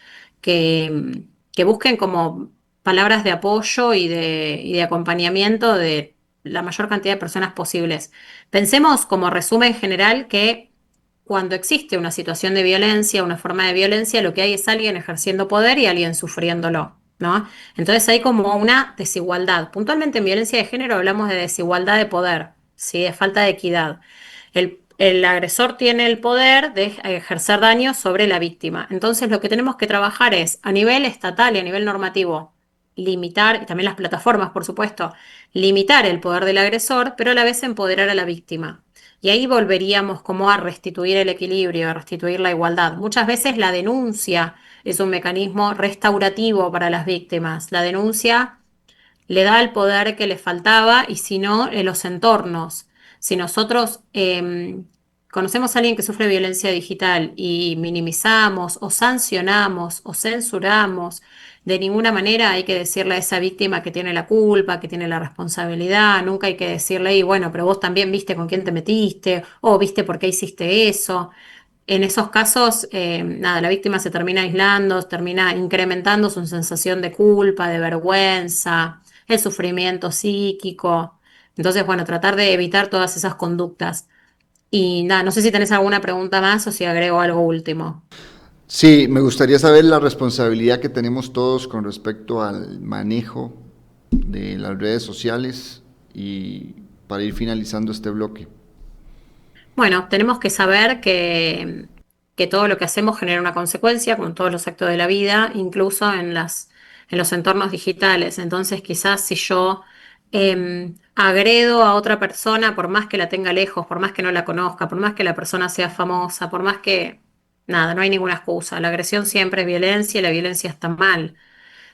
que busquen como palabras de apoyo y de acompañamiento de la mayor cantidad de personas posibles. Pensemos como resumen general que cuando existe una situación de violencia, una forma de violencia, lo que hay es alguien ejerciendo poder y alguien sufriéndolo, ¿no? Entonces hay como una desigualdad. Puntualmente en violencia de género hablamos de desigualdad de poder, ¿sí? De falta de equidad. El agresor tiene el poder de ejercer daño sobre la víctima. Entonces lo que tenemos que trabajar es a nivel estatal y a nivel normativo, limitar, y también las plataformas, por supuesto, limitar el poder del agresor, pero a la vez empoderar a la víctima. Y ahí volveríamos como a restituir el equilibrio, a restituir la igualdad. Muchas veces la denuncia es un mecanismo restaurativo para las víctimas. La denuncia le da el poder que le faltaba y si no, en los entornos. Si nosotros conocemos a alguien que sufre violencia digital y minimizamos o sancionamos o censuramos, de ninguna manera hay que decirle a esa víctima que tiene la culpa, que tiene la responsabilidad, nunca hay que decirle, y bueno, pero vos también viste con quién te metiste o viste por qué hiciste eso. En esos casos, nada, la víctima se termina aislando, termina incrementando su sensación de culpa, de vergüenza, el sufrimiento psíquico. Entonces, bueno, tratar de evitar todas esas conductas. Y nada, no sé si tenés alguna pregunta más o si agrego algo último. Sí, me gustaría saber la responsabilidad que tenemos todos con respecto al manejo de las redes sociales y para ir finalizando este bloque. Bueno, tenemos que saber que todo lo que hacemos genera una consecuencia, con todos los actos de la vida, incluso en los entornos digitales. Entonces, quizás si yo agredo a otra persona, por más que la tenga lejos, por más que no la conozca, por más que la persona sea famosa, por más que, nada, no hay ninguna excusa. La agresión siempre es violencia y la violencia está mal.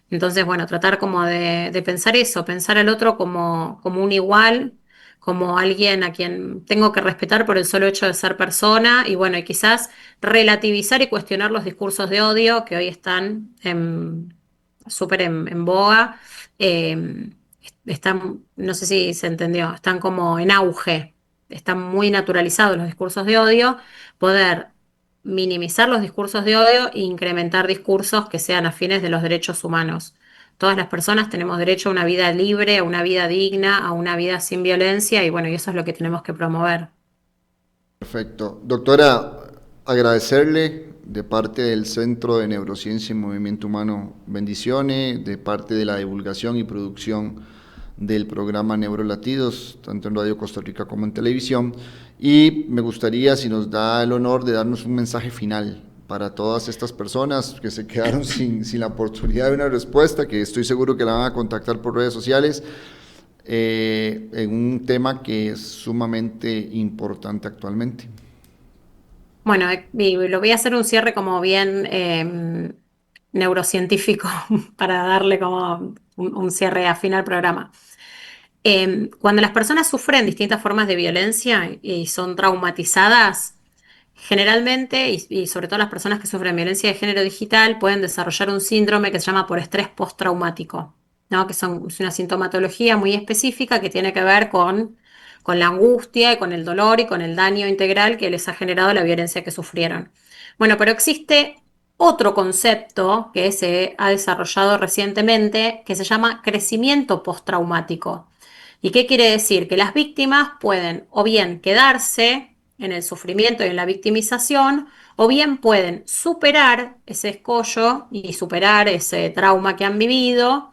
Entonces, bueno, tratar como de pensar eso, pensar al otro como un igual, como alguien a quien tengo que respetar por el solo hecho de ser persona, y bueno, y quizás relativizar y cuestionar los discursos de odio que hoy están súper en boga, están, no sé si se entendió, están como en auge, están muy naturalizados los discursos de odio, poder minimizar los discursos de odio e incrementar discursos que sean afines de los derechos humanos. Todas las personas tenemos derecho a una vida libre, a una vida digna, a una vida sin violencia y bueno, y eso es lo que tenemos que promover. Perfecto. Doctora, agradecerle de parte del Centro de Neurociencia y Movimiento Humano Bendiciones, de parte de la divulgación y producción del programa Neurolatidos, tanto en Radio Costa Rica como en televisión, y me gustaría, si nos da el honor de darnos un mensaje final para todas estas personas que se quedaron sin la oportunidad de una respuesta, que estoy seguro que la van a contactar por redes sociales, en un tema que es sumamente importante actualmente. Bueno, y lo voy a hacer un cierre como bien neurocientífico para darle como un cierre afín al programa. Cuando las personas sufren distintas formas de violencia y son traumatizadas, generalmente, y sobre todo las personas que sufren violencia de género digital, pueden desarrollar un síndrome que se llama por estrés postraumático, ¿no? Es una sintomatología muy específica que tiene que ver con la angustia y con el dolor y con el daño integral que les ha generado la violencia que sufrieron. Bueno, pero existe otro concepto que se ha desarrollado recientemente que se llama crecimiento postraumático. ¿Y qué quiere decir? Que las víctimas pueden o bien quedarse en el sufrimiento y en la victimización, o bien pueden superar ese escollo y superar ese trauma que han vivido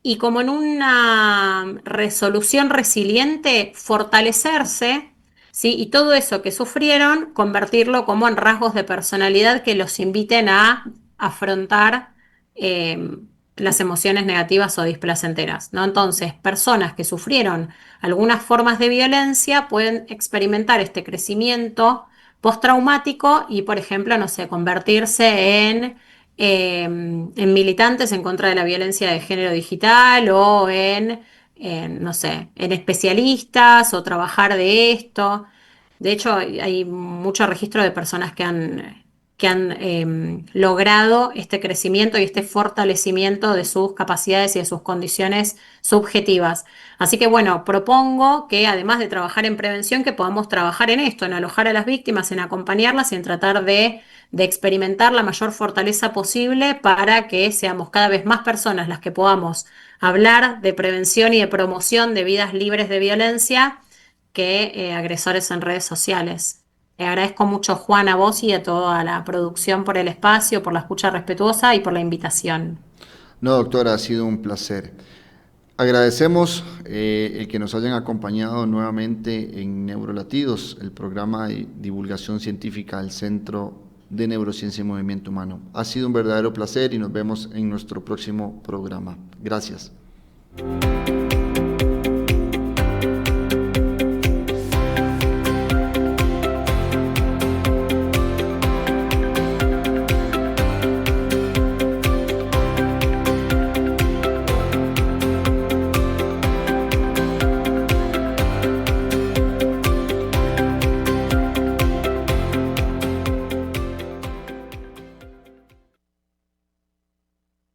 y como en una resolución resiliente, fortalecerse, ¿sí? Y todo eso que sufrieron, convertirlo como en rasgos de personalidad que los inviten a afrontar eh, las emociones negativas o displacenteras, ¿no? Entonces, personas que sufrieron algunas formas de violencia pueden experimentar este crecimiento postraumático y, por ejemplo, no sé, convertirse en militantes en contra de la violencia de género digital o no sé, en especialistas o trabajar de esto. De hecho, hay mucho registro de personas que han logrado este crecimiento y este fortalecimiento de sus capacidades y de sus condiciones subjetivas. Así que bueno, propongo que además de trabajar en prevención, que podamos trabajar en esto, en alojar a las víctimas, en acompañarlas y en tratar de experimentar la mayor fortaleza posible para que seamos cada vez más personas las que podamos hablar de prevención y de promoción de vidas libres de violencia que agresores en redes sociales. Le agradezco mucho, Juan, a vos y a toda la producción por el espacio, por la escucha respetuosa y por la invitación. No, doctora, ha sido un placer. Agradecemos el que nos hayan acompañado nuevamente en Neurolatidos, el programa de divulgación científica del Centro de Neurociencia y Movimiento Humano. Ha sido un verdadero placer y nos vemos en nuestro próximo programa. Gracias.